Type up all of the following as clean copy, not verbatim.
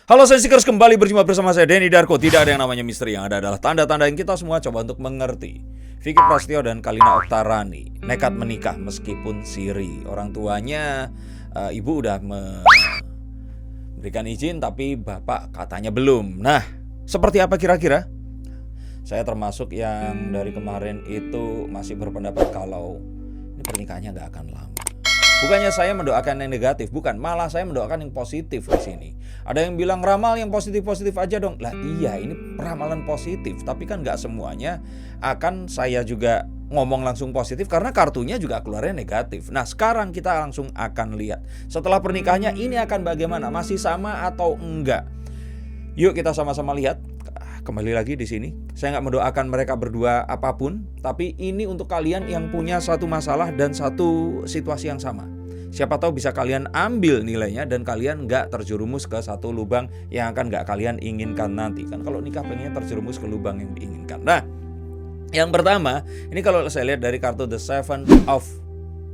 Halo Sensikers, kembali berjumpa bersama saya Denny Darko. Tidak ada yang namanya misteri, yang ada adalah tanda-tanda yang kita semua coba untuk mengerti. Vicky Prasetyo dan Kalina Oktarani nekat menikah meskipun siri. Orang tuanya, ibu udah memberikan izin tapi bapak katanya belum. Nah, seperti apa kira-kira? Saya termasuk yang dari kemarin itu masih berpendapat kalau ini pernikahannya nggak akan lama. Bukannya saya mendoakan yang negatif, bukan, malah saya mendoakan yang positif di sini. Ada yang bilang ramal yang positif-positif aja dong. Lah iya, ini ramalan positif, tapi kan nggak semuanya akan saya juga ngomong langsung positif karena kartunya juga keluarnya negatif. Nah, sekarang kita langsung akan lihat setelah pernikahannya ini akan bagaimana, masih sama atau enggak. Yuk kita sama-sama lihat. Kembali lagi di sini, saya nggak mendoakan mereka berdua apapun, tapi ini untuk kalian yang punya satu masalah dan satu situasi yang sama. Siapa tahu bisa kalian ambil nilainya dan kalian nggak terjerumus ke satu lubang yang akan nggak kalian inginkan nanti. Kan kalau nikah pengennya terjerumus ke lubang yang diinginkan. Nah, yang pertama, ini kalau saya lihat dari kartu The Seven of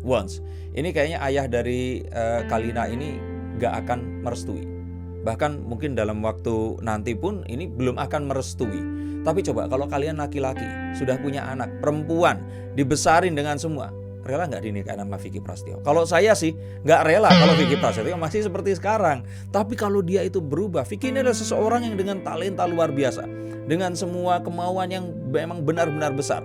Wands, ini kayaknya ayah dari Kalina ini nggak akan merestui. Bahkan mungkin dalam waktu nanti pun ini belum akan merestui. Tapi coba kalau kalian laki-laki sudah punya anak perempuan, dibesarin dengan semua, rela nggak dinikahin sama Vicky Prasetyo? Kalau saya sih nggak rela kalau Vicky Prasetyo masih seperti sekarang. Tapi kalau dia itu berubah, Vicky ini adalah seseorang yang dengan talenta luar biasa, dengan semua kemauan yang memang benar-benar besar.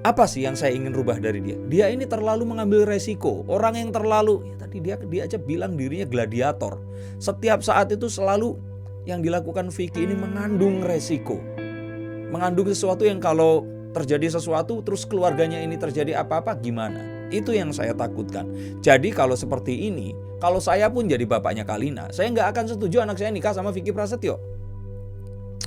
Apa sih yang saya ingin rubah dari dia? Dia ini terlalu mengambil resiko. Orang yang terlalu, ya tadi dia aja bilang dirinya gladiator. Setiap saat itu selalu yang dilakukan Vicky ini mengandung resiko. Mengandung sesuatu yang kalau terjadi sesuatu terus keluarganya ini terjadi apa-apa gimana? Itu yang saya takutkan. Jadi kalau seperti ini, kalau saya pun jadi bapaknya Kalina, saya nggak akan setuju anak saya nikah sama Vicky Prasetyo.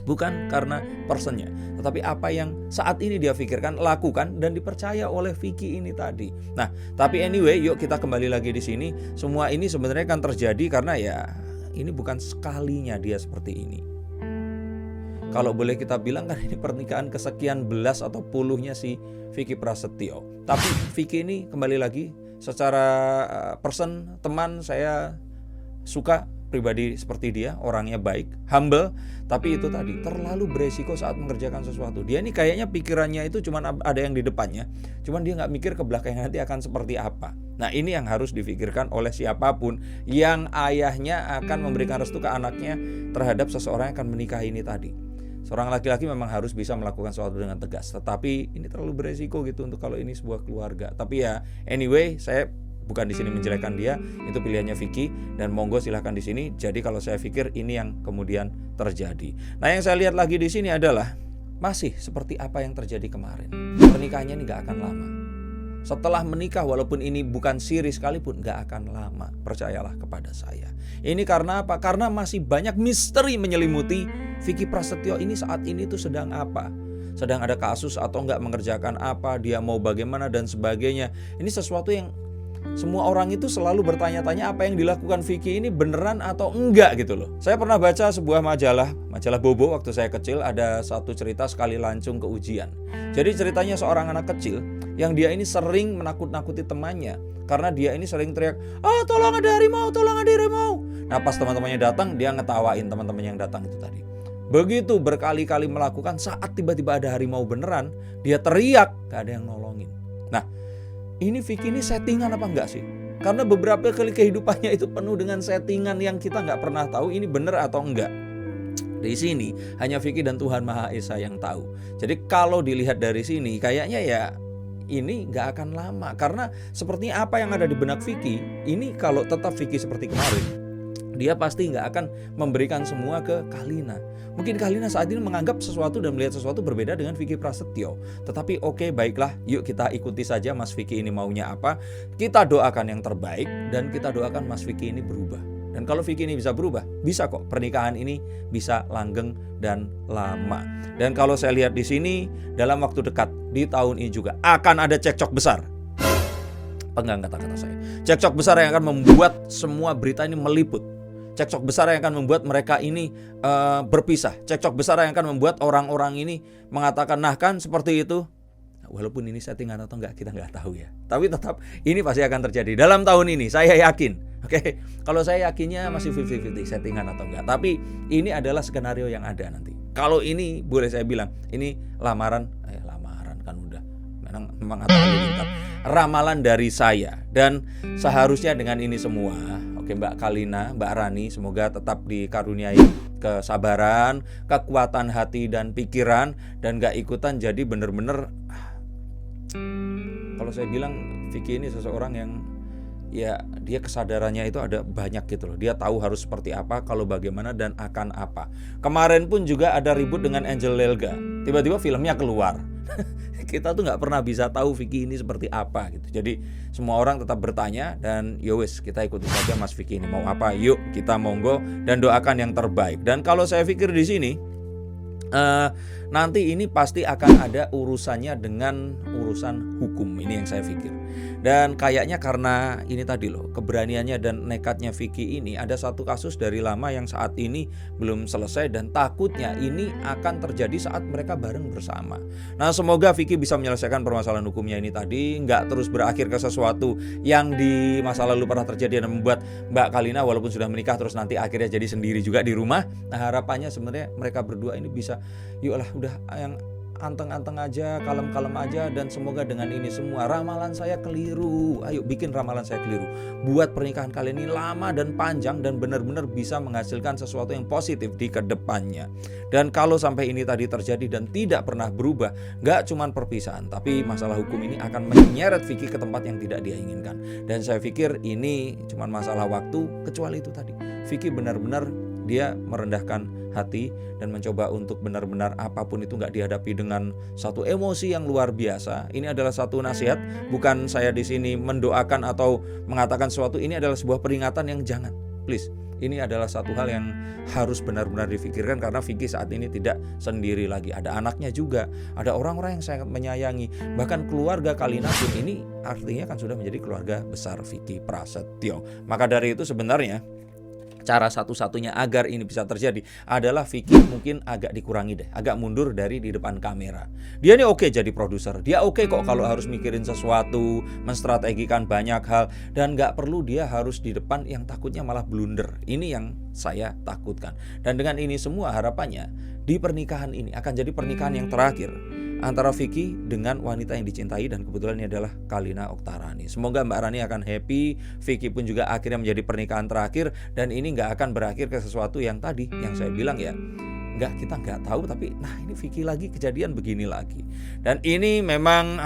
Bukan karena personnya, tetapi apa yang saat ini dia pikirkan, lakukan dan dipercaya oleh Vicky ini tadi. Nah, tapi anyway, yuk kita kembali lagi di sini. Semua ini sebenarnya kan terjadi karena ya ini bukan sekalinya dia seperti ini. Kalau boleh kita bilang kan ini pernikahan kesekian belas atau puluhnya si Vicky Prasetyo. Tapi Vicky ini kembali lagi secara person, teman saya suka pribadi seperti dia, orangnya baik, humble, tapi itu tadi terlalu beresiko saat mengerjakan sesuatu. Dia ini kayaknya pikirannya itu cuma ada yang di depannya, cuman dia nggak mikir ke belakangnya nanti akan seperti apa. Nah, ini yang harus difikirkan oleh siapapun yang ayahnya akan memberikan restu ke anaknya terhadap seseorang yang akan menikahi ini tadi. Seorang laki-laki memang harus bisa melakukan sesuatu dengan tegas, tetapi ini terlalu beresiko gitu untuk kalau ini sebuah keluarga. Tapi ya anyway, saya bukan di sini menjelekkan dia, itu pilihannya Vicky dan monggo silahkan di sini. Jadi kalau saya pikir ini yang kemudian terjadi. Nah, yang saya lihat lagi di sini adalah masih seperti apa yang terjadi kemarin. Pernikahannya ini nggak akan lama. Setelah menikah walaupun ini bukan siri sekalipun nggak akan lama. Percayalah kepada saya. Ini karena apa? Karena masih banyak misteri menyelimuti Vicky Prasetyo ini saat ini tuh sedang apa? Sedang ada kasus atau nggak mengerjakan apa? Dia mau bagaimana dan sebagainya. Ini sesuatu yang semua orang itu selalu bertanya-tanya apa yang dilakukan Vicky ini beneran atau enggak gitu loh. Saya pernah baca sebuah majalah Bobo waktu saya kecil, ada satu cerita sekali lancung ke ujian. Jadi ceritanya seorang anak kecil yang dia ini sering menakut-nakuti temannya karena dia ini sering teriak, tolong ada harimau, tolong ada harimau. Nah, pas teman-temannya datang, dia ngetawain teman-teman yang datang itu tadi. Begitu berkali-kali melakukan, saat tiba-tiba ada harimau beneran, dia teriak, gak ada yang nolongin. Nah, ini Vicky ini settingan apa enggak sih? Karena beberapa kali kehidupannya itu penuh dengan settingan yang kita nggak pernah tahu ini benar atau enggak. Di sini hanya Vicky dan Tuhan Maha Esa yang tahu. Jadi kalau dilihat dari sini kayaknya ya ini nggak akan lama. Karena sepertinya apa yang ada di benak Vicky, ini kalau tetap Vicky seperti kemarin, dia pasti nggak akan memberikan semua ke Kalina. Mungkin Kalina saat ini menganggap sesuatu dan melihat sesuatu berbeda dengan Vicky Prasetyo. Tetapi oke, baiklah, yuk kita ikuti saja Mas Vicky ini maunya apa. Kita doakan yang terbaik dan kita doakan Mas Vicky ini berubah. Dan kalau Vicky ini bisa berubah, bisa kok pernikahan ini bisa langgeng dan lama. Dan kalau saya lihat di sini dalam waktu dekat di tahun ini juga akan ada cekcok besar. Pegang kata-kata saya. Cekcok besar yang akan membuat semua berita ini meliput. Cekcok besar yang akan membuat mereka ini berpisah. Cekcok besar yang akan membuat orang-orang ini mengatakan, nah kan seperti itu. Walaupun ini settingan atau enggak, kita nggak tahu ya. Tapi tetap ini pasti akan terjadi. Dalam tahun ini saya yakin Oke, kalau saya yakinnya masih 50-50 settingan atau enggak. Tapi ini adalah skenario yang ada nanti. Kalau ini boleh saya bilang, ini lamaran kan udah memang ramalan dari saya. Dan seharusnya dengan ini semua, oke Mbak Kalina, Mbak Rani, semoga tetap dikaruniai kesabaran, kekuatan hati dan pikiran, dan gak ikutan jadi bener-bener. Kalau saya bilang Vicky ini seseorang yang ya dia kesadarannya itu ada banyak gitu loh. Dia tahu harus seperti apa, kalau bagaimana dan akan apa. Kemarin pun juga ada ribut dengan Angel Lelga. Tiba-tiba filmnya keluar. Kita tuh nggak pernah bisa tahu Vicky ini seperti apa gitu. Jadi semua orang tetap bertanya dan yowes kita ikuti saja Mas Vicky ini mau apa. Yuk kita monggo dan doakan yang terbaik. Dan kalau saya pikir di sini nanti ini pasti akan ada urusannya dengan urusan hukum, ini yang saya pikir. Dan kayaknya karena ini tadi loh, keberaniannya dan nekatnya Vicky ini, ada satu kasus dari lama yang saat ini belum selesai dan takutnya ini akan terjadi saat mereka bareng bersama. Nah semoga Vicky bisa menyelesaikan permasalahan hukumnya ini tadi, nggak terus berakhir ke sesuatu yang di masa lalu pernah terjadi dan membuat Mbak Kalina walaupun sudah menikah terus nanti akhirnya jadi sendiri juga di rumah. Nah harapannya sebenarnya mereka berdua ini bisa yuklah udah yang anteng-anteng aja, kalem-kalem aja, dan semoga dengan ini semua ramalan saya keliru. Ayo bikin ramalan saya keliru. Buat pernikahan kalian ini lama dan panjang dan benar-benar bisa menghasilkan sesuatu yang positif di kedepannya. Dan kalau sampai ini tadi terjadi dan tidak pernah berubah, gak cuman perpisahan, tapi masalah hukum ini akan menyeret Vicky ke tempat yang tidak dia inginkan. Dan saya pikir ini cuman masalah waktu, kecuali itu tadi. Vicky benar-benar dia merendahkan hati dan mencoba untuk benar-benar apapun itu nggak dihadapi dengan satu emosi yang luar biasa. Ini adalah satu nasihat, bukan saya di sini mendoakan atau mengatakan sesuatu. Ini adalah sebuah peringatan yang jangan, please. Ini adalah satu hal yang harus benar-benar difikirkan karena Vicky saat ini tidak sendiri lagi. Ada anaknya juga, ada orang-orang yang sangat menyayangi. Bahkan keluarga Kalina pun ini artinya kan sudah menjadi keluarga besar Vicky Prasetyo. Maka dari itu sebenarnya cara satu-satunya agar ini bisa terjadi adalah Vicky mungkin agak dikurangi deh, agak mundur dari di depan kamera. Dia ini oke jadi produser, dia oke kok kalau harus mikirin sesuatu, menstrategikan banyak hal, dan gak perlu dia harus di depan yang takutnya malah blunder. Ini yang saya takutkan. Dan dengan ini semua harapannya di pernikahan ini akan jadi pernikahan yang terakhir antara Vicky dengan wanita yang dicintai, dan kebetulan ini adalah Kalina Oktarani. Semoga Mbak Rani akan happy, Vicky pun juga akhirnya menjadi pernikahan terakhir, dan ini gak akan berakhir ke sesuatu yang tadi yang saya bilang ya, kita nggak tahu, tapi nah ini Vicky lagi kejadian begini lagi. Dan ini memang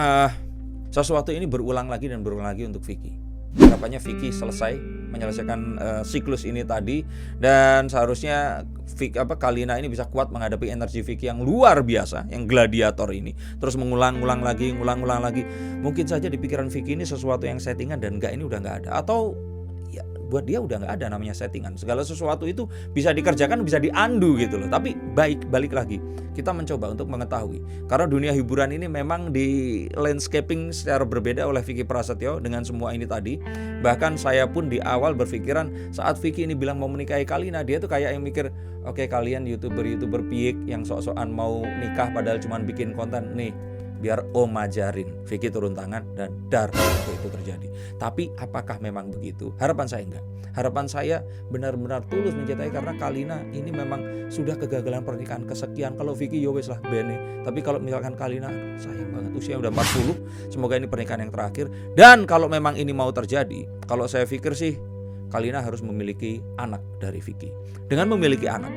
sesuatu ini berulang lagi dan berulang lagi untuk Vicky. Harapannya Vicky selesai menyelesaikan siklus ini tadi, dan seharusnya Kalina ini bisa kuat menghadapi energi Vicky yang luar biasa, yang gladiator ini. Terus mengulang-ulang lagi. Mungkin saja di pikiran Vicky ini sesuatu yang settingan dan ini udah nggak ada, atau ya buat dia udah nggak ada namanya settingan. Segala sesuatu itu bisa dikerjakan, bisa di-undo gitu loh. Tapi balik lagi kita mencoba untuk mengetahui, karena dunia hiburan ini memang di landscaping secara berbeda oleh Vicky Prasetyo dengan semua ini tadi. Bahkan saya pun di awal berpikiran saat Vicky ini bilang mau menikahi Kalina, dia tuh kayak yang mikir, oke, kalian youtuber piik yang sok-sokan mau nikah padahal cuman bikin konten nih, biar Om ajarin. Vicky turun tangan dan itu terjadi. Tapi apakah memang begitu? Harapan saya enggak. Harapan saya benar-benar tulus mencintai, karena Kalina ini memang sudah kegagalan pernikahan kesekian. Kalau Vicky yowes lah bene. Tapi kalau misalkan Kalina, sayang banget usia udah 40. Semoga ini pernikahan yang terakhir. Dan kalau memang ini mau terjadi, kalau saya pikir sih Kalina harus memiliki anak dari Vicky. Dengan memiliki anak,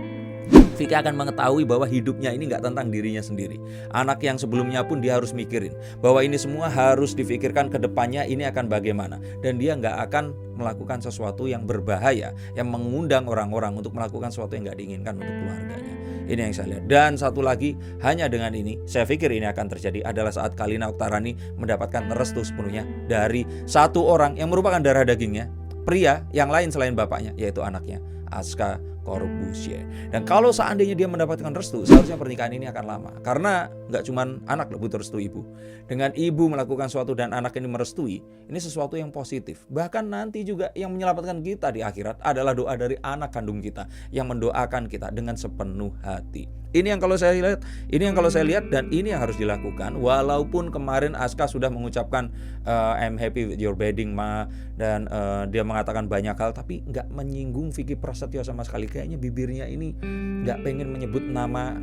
Vicky akan mengetahui bahwa hidupnya ini gak tentang dirinya sendiri. Anak yang sebelumnya pun dia harus mikirin bahwa ini semua harus difikirkan ke depannya ini akan bagaimana. Dan dia gak akan melakukan sesuatu yang berbahaya, yang mengundang orang-orang untuk melakukan sesuatu yang gak diinginkan untuk keluarganya. Ini yang saya lihat. Dan satu lagi, hanya dengan ini saya pikir ini akan terjadi adalah saat Kalina Oktarani mendapatkan restu sepenuhnya dari satu orang yang merupakan darah dagingnya, pria yang lain selain bapaknya, yaitu anaknya Aska Corbusier. Dan kalau seandainya dia mendapatkan restu, seharusnya pernikahan ini akan lama. Karena nggak cuma anak butuh restu ibu. Dengan ibu melakukan sesuatu dan anak ini merestui, ini sesuatu yang positif. Bahkan nanti juga yang menyelamatkan kita di akhirat adalah doa dari anak kandung kita yang mendoakan kita dengan sepenuh hati. Ini yang kalau saya lihat dan ini yang harus dilakukan. Walaupun kemarin Aska sudah mengucapkan I'm happy with your wedding ma, dan dia mengatakan banyak hal, tapi nggak menyinggung Vicky Prasetyo sama sekali. Kayaknya bibirnya ini nggak pengen menyebut nama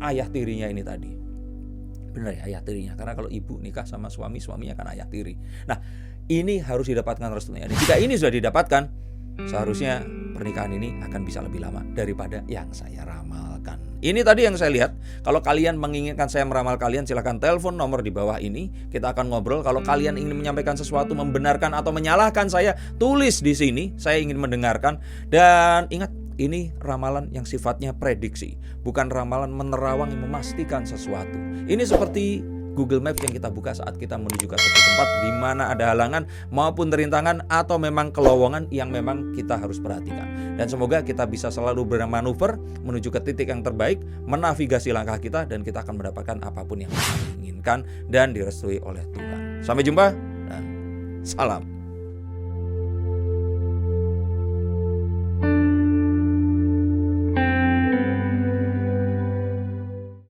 ayah tirinya ini tadi. Benar ya, ayah tirinya. Karena kalau ibu nikah sama suami, suaminya kan ayah tiri. Nah, ini harus didapatkan restunya. Dan jika ini sudah didapatkan, seharusnya pernikahan ini akan bisa lebih lama daripada yang saya ramalkan. Ini tadi yang saya lihat. Kalau kalian menginginkan saya meramal kalian, silakan telepon nomor di bawah ini. Kita akan ngobrol. Kalau kalian ingin menyampaikan sesuatu, membenarkan atau menyalahkan saya, tulis di sini. Saya ingin mendengarkan. Dan ingat, ini ramalan yang sifatnya prediksi, bukan ramalan menerawang yang memastikan sesuatu. Ini seperti Google Maps yang kita buka saat kita menuju ke suatu tempat di mana ada halangan maupun rintangan atau memang kelowongan yang memang kita harus perhatikan. Dan semoga kita bisa selalu bermanuver menuju ke titik yang terbaik, menavigasi langkah kita, dan kita akan mendapatkan apapun yang kita inginkan dan direstui oleh Tuhan. Sampai jumpa dan salam.